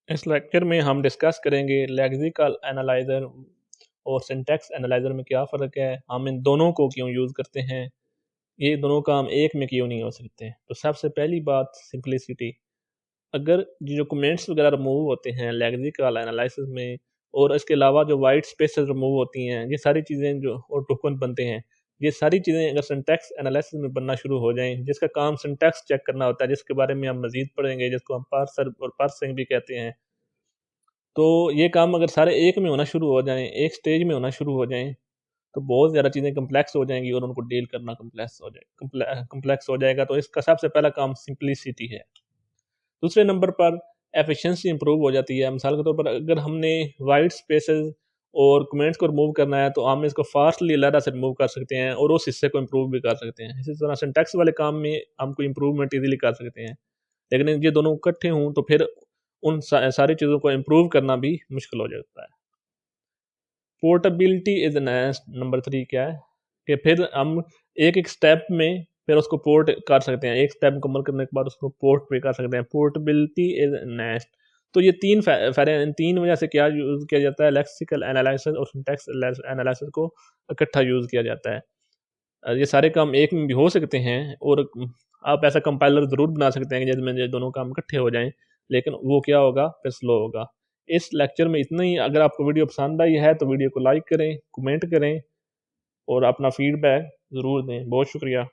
इस लेक्चर में हम डिस्कस करेंगे लेक्सिकल एनालाइज़र और सिंटैक्स एनालाइज़र में क्या फ़र्क है, हम इन दोनों को क्यों यूज़ करते हैं, ये दोनों काम एक में क्यों नहीं हो सकते। तो सबसे पहली बात सिंप्लिसिटी। अगर ये जो कमेंट्स वगैरह रिमूव होते हैं लेक्सिकल एनालिसिस में और इसके अलावा जो वाइट स्पेसेस रिमूव होती हैं, ये सारी चीज़ें जो और टोकन बनते हैं, ये सारी चीज़ें अगर सिंटैक्स एनालिसिस में बनना शुरू हो जाएँ, जिसका काम सिंटैक्स चेक करना होता है, जिसके बारे में हम मज़ीद पढ़ेंगे, जिसको हम पार्सर और पार्सिंग भी कहते हैं। तो ये काम अगर सारे एक में होना शुरू हो जाएँ, एक स्टेज में होना शुरू हो जाएँ, तो बहुत ज़्यादा चीज़ें कॉम्प्लेक्स हो जाएँगी और उनको डील करना कॉम्प्लेक्स हो जाएगा, तो इसका सबसे पहला काम सिंप्लिसिटी है। दूसरे नंबर पर एफिशिएंसी इंप्रूव हो जाती है। मिसाल के तौर पर अगर हमने व्हाइट स्पेसेस और कमेंट्स को रिमूव करना है, तो हम इसको फास्टली अलहदा से रिमूव कर सकते हैं और उस हिस्से को इंप्रूव भी कर सकते हैं। इसी तरह सिंटैक्स वाले काम में हम कोई इंप्रूवमेंट ईज़िली कर सकते हैं। लेकिन ये दोनों इकट्ठे हों, तो फिर उन सारी चीज़ों को इंप्रूव करना भी मुश्किल हो जाता है। पोर्टेबिलिटी इज़ नेक्स्ट नंबर 3 क्या है कि फिर हम एक-एक स्टेप में फिर उसको पोर्ट कर सकते हैं। एक स्टेप मुकम्मल करने के बाद उसको पोर्ट भी कर सकते हैं। Portability is next. तो ये 3 इन 3 वजह से क्या यूज़ किया जाता है, लेक्सिकल एनालाइसिस और सिंटैक्स एनालिसिस को इकट्ठा यूज़ किया जाता है। ये सारे काम एक में भी हो सकते हैं और आप ऐसा कंपाइलर ज़रूर बना सकते हैं कि जिसमें ये दोनों काम इकट्ठे हो जाएँ, लेकिन वो क्या होगा, फिर स्लो होगा। इस लेक्चर में इतना ही। अगर आपको वीडियो पसंद आई है तो वीडियो को लाइक करें, कमेंट करें और अपना फीडबैक ज़रूर दें। बहुत शुक्रिया।